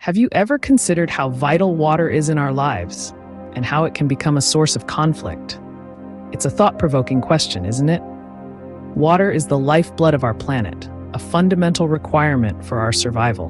Have you ever considered how vital water is in our lives and how it can become a source of conflict? It's a thought-provoking question, isn't it? Water is the lifeblood of our planet, a fundamental requirement for our survival.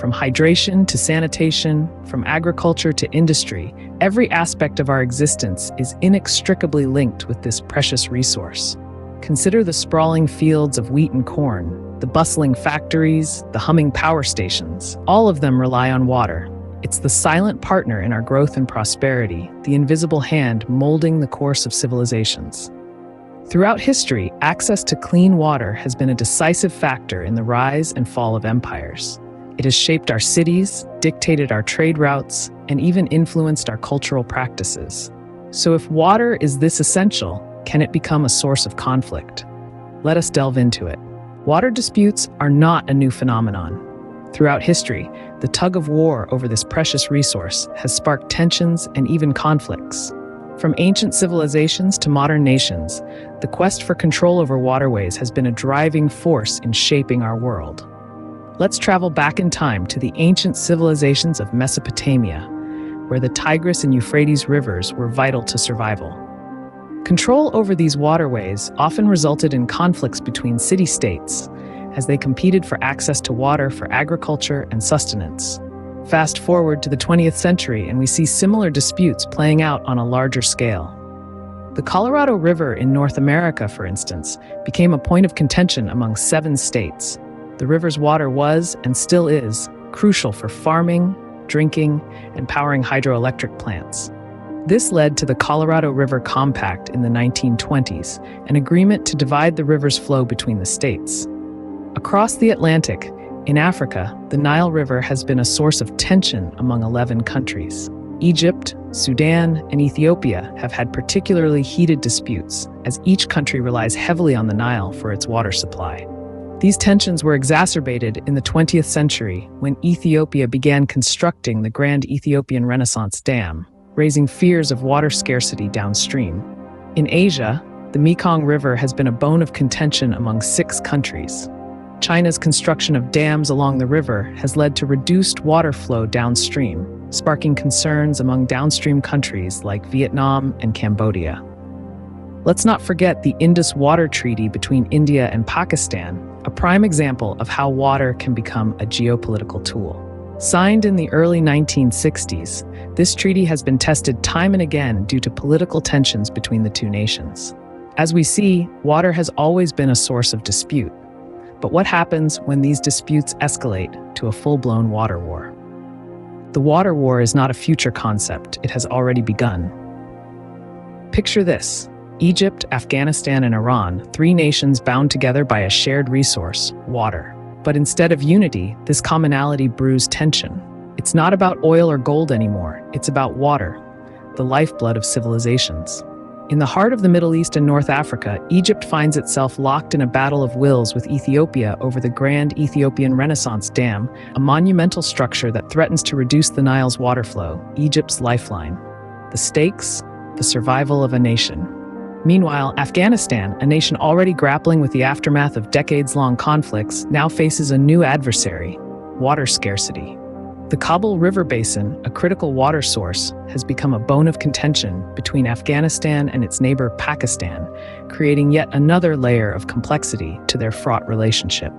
From hydration to sanitation, from agriculture to industry, every aspect of our existence is inextricably linked with this precious resource. Consider the sprawling fields of wheat and corn, the bustling factories, the humming power stations. All of them rely on water. It's the silent partner in our growth and prosperity, the invisible hand molding the course of civilizations. Throughout history, access to clean water has been a decisive factor in the rise and fall of empires. It has shaped our cities, dictated our trade routes, and even influenced our cultural practices. So if water is this essential, can it become a source of conflict? Let us delve into it. Water disputes are not a new phenomenon. Throughout history, the tug of war over this precious resource has sparked tensions and even conflicts. From ancient civilizations to modern nations, the quest for control over waterways has been a driving force in shaping our world. Let's travel back in time to the ancient civilizations of Mesopotamia, where the Tigris and Euphrates rivers were vital to survival. Control over these waterways often resulted in conflicts between city-states as they competed for access to water for agriculture and sustenance. Fast forward to the 20th century and we see similar disputes playing out on a larger scale. The Colorado River in North America, for instance, became a point of contention among 7 states. The river's water was, and still is, crucial for farming, drinking, and powering hydroelectric plants. This led to the Colorado River Compact in the 1920s, an agreement to divide the river's flow between the states. Across the Atlantic, in Africa, the Nile River has been a source of tension among 11 countries. Egypt, Sudan, and Ethiopia have had particularly heated disputes, as each country relies heavily on the Nile for its water supply. These tensions were exacerbated in the 20th century when Ethiopia began constructing the Grand Ethiopian Renaissance Dam, raising fears of water scarcity downstream. In Asia, the Mekong River has been a bone of contention among 6 countries. China's construction of dams along the river has led to reduced water flow downstream, sparking concerns among downstream countries like Vietnam and Cambodia. Let's not forget the Indus Water Treaty between India and Pakistan, a prime example of how water can become a geopolitical tool. Signed in the early 1960s, this treaty has been tested time and again due to political tensions between the 2 nations. As we see, water has always been a source of dispute. But what happens when these disputes escalate to a full-blown water war? The water war is not a future concept, it has already begun. Picture this: Egypt, Afghanistan, and Iran, 3 nations bound together by a shared resource, water. But instead of unity, this commonality brews tension. It's not about oil or gold anymore, it's about water, the lifeblood of civilizations. In the heart of the Middle East and North Africa, Egypt finds itself locked in a battle of wills with Ethiopia over the Grand Ethiopian Renaissance Dam, a monumental structure that threatens to reduce the Nile's water flow, Egypt's lifeline. The stakes? The survival of a nation. Meanwhile, Afghanistan, a nation already grappling with the aftermath of decades-long conflicts, now faces a new adversary: water scarcity. The Kabul River Basin, a critical water source, has become a bone of contention between Afghanistan and its neighbor Pakistan, creating yet another layer of complexity to their fraught relationship.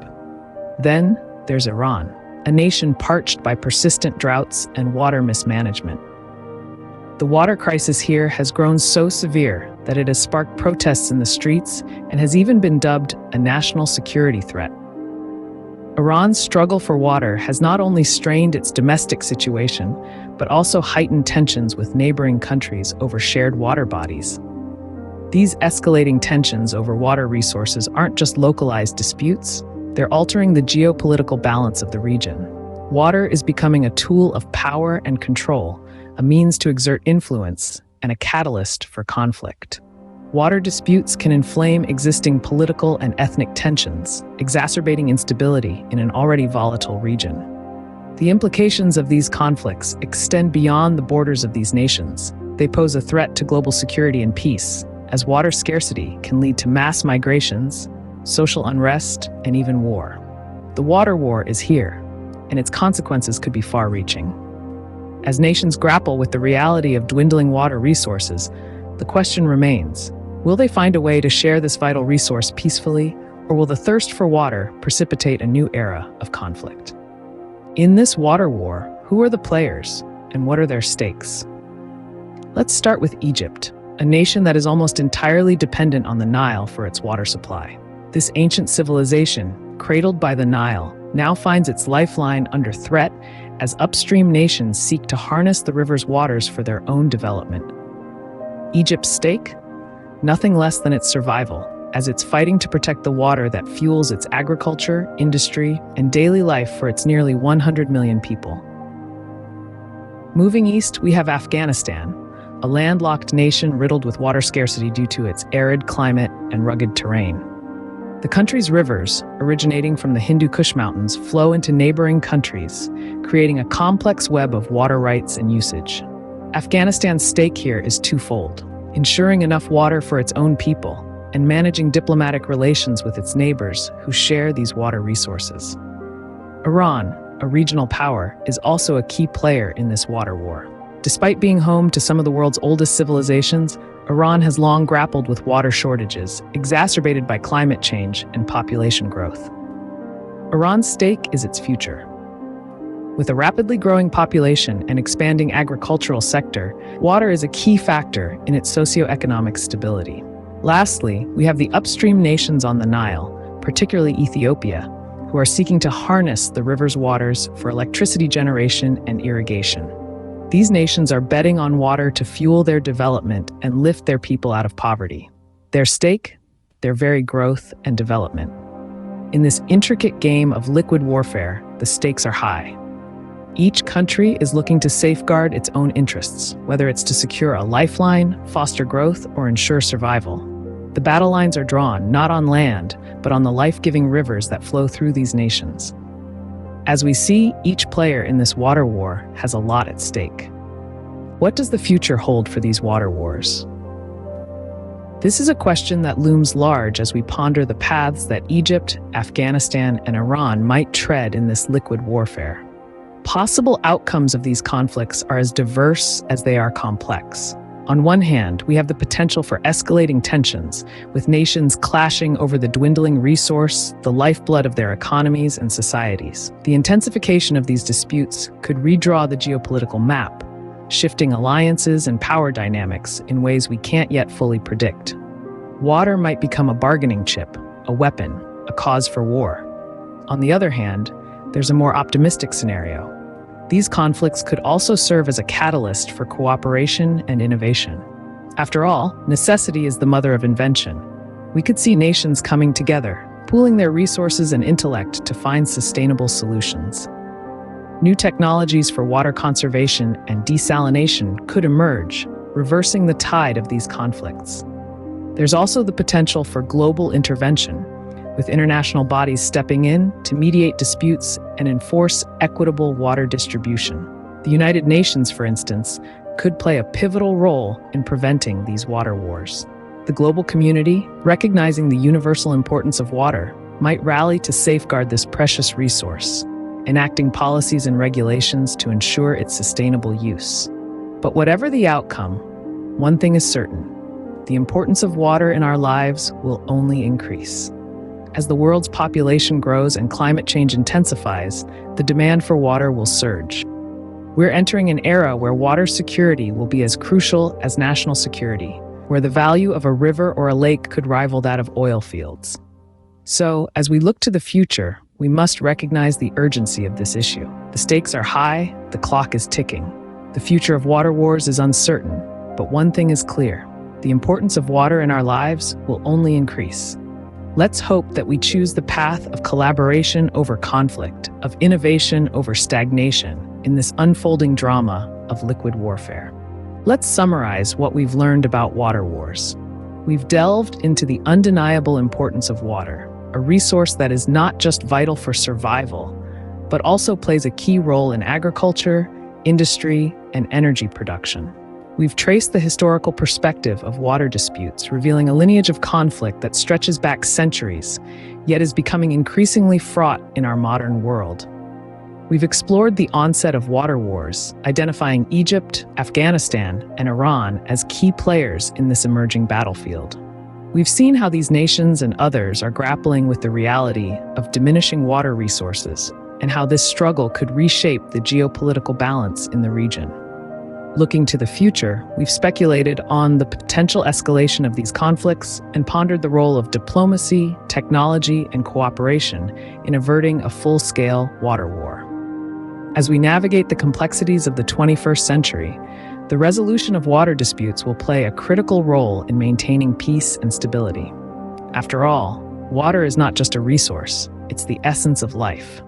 Then there's Iran, a nation parched by persistent droughts and water mismanagement. The water crisis here has grown so severe that it has sparked protests in the streets and has even been dubbed a national security threat. Iran's struggle for water has not only strained its domestic situation, but also heightened tensions with neighboring countries over shared water bodies. These escalating tensions over water resources aren't just localized disputes, they're altering the geopolitical balance of the region. Water is becoming a tool of power and control, a means to exert influence, and a catalyst for conflict. Water disputes can inflame existing political and ethnic tensions, exacerbating instability in an already volatile region. The implications of these conflicts extend beyond the borders of these nations. They pose a threat to global security and peace, as water scarcity can lead to mass migrations, social unrest, and even war. The water war is here. and its consequences could be far-reaching. As nations grapple with the reality of dwindling water resources, the question remains, will they find a way to share this vital resource peacefully, or will the thirst for water precipitate a new era of conflict? In this water war, who are the players, and what are their stakes? Let's start with Egypt, a nation that is almost entirely dependent on the Nile for its water supply. This ancient civilization, cradled by the Nile, now finds its lifeline under threat as upstream nations seek to harness the river's waters for their own development. Egypt's stake? Nothing less than its survival, as it's fighting to protect the water that fuels its agriculture, industry, and daily life for its nearly 100 million people. Moving east, we have Afghanistan, a landlocked nation riddled with water scarcity due to its arid climate and rugged terrain. The country's rivers, originating from the Hindu Kush Mountains, flow into neighboring countries, creating a complex web of water rights and usage. Afghanistan's stake here is twofold: ensuring enough water for its own people and managing diplomatic relations with its neighbors who share these water resources. Iran, a regional power, is also a key player in this water war. Despite being home to some of the world's oldest civilizations, Iran has long grappled with water shortages, exacerbated by climate change and population growth. Iran's stake is its future. With a rapidly growing population and expanding agricultural sector, water is a key factor in its socioeconomic stability. Lastly, we have the upstream nations on the Nile, particularly Ethiopia, who are seeking to harness the river's waters for electricity generation and irrigation. These nations are betting on water to fuel their development and lift their people out of poverty. Their stake? Their very growth and development. In this intricate game of liquid warfare, the stakes are high. Each country is looking to safeguard its own interests, whether it's to secure a lifeline, foster growth, or ensure survival. The battle lines are drawn not on land, but on the life-giving rivers that flow through these nations. As we see, each player in this water war has a lot at stake. What does the future hold for these water wars? This is a question that looms large as we ponder the paths that Egypt, Afghanistan, and Iran might tread in this liquid warfare. Possible outcomes of these conflicts are as diverse as they are complex. On one hand, we have the potential for escalating tensions, with nations clashing over the dwindling resource, the lifeblood of their economies and societies. The intensification of these disputes could redraw the geopolitical map, shifting alliances and power dynamics in ways we can't yet fully predict. Water might become a bargaining chip, a weapon, a cause for war. On the other hand, there's a more optimistic scenario. These conflicts could also serve as a catalyst for cooperation and innovation. After all, necessity is the mother of invention. We could see nations coming together, pooling their resources and intellect to find sustainable solutions. New technologies for water conservation and desalination could emerge, reversing the tide of these conflicts. There's also the potential for global intervention, with international bodies stepping in to mediate disputes and enforce equitable water distribution. The United Nations, for instance, could play a pivotal role in preventing these water wars. The global community, recognizing the universal importance of water, might rally to safeguard this precious resource, enacting policies and regulations to ensure its sustainable use. But whatever the outcome, one thing is certain: the importance of water in our lives will only increase. As the world's population grows and climate change intensifies, the demand for water will surge. We're entering an era where water security will be as crucial as national security, where the value of a river or a lake could rival that of oil fields. So, as we look to the future, we must recognize the urgency of this issue. The stakes are high, the clock is ticking. The future of water wars is uncertain, but one thing is clear: the importance of water in our lives will only increase. Let's hope that we choose the path of collaboration over conflict, of innovation over stagnation, in this unfolding drama of liquid warfare. Let's summarize what we've learned about water wars. We've delved into the undeniable importance of water, a resource that is not just vital for survival, but also plays a key role in agriculture, industry, and energy production. We've traced the historical perspective of water disputes, revealing a lineage of conflict that stretches back centuries, yet is becoming increasingly fraught in our modern world. We've explored the onset of water wars, identifying Egypt, Afghanistan, and Iran as key players in this emerging battlefield. We've seen how these nations and others are grappling with the reality of diminishing water resources and how this struggle could reshape the geopolitical balance in the region. Looking to the future, we've speculated on the potential escalation of these conflicts and pondered the role of diplomacy, technology, and cooperation in averting a full-scale water war. As we navigate the complexities of the 21st century, the resolution of water disputes will play a critical role in maintaining peace and stability. After all, water is not just a resource, it's the essence of life.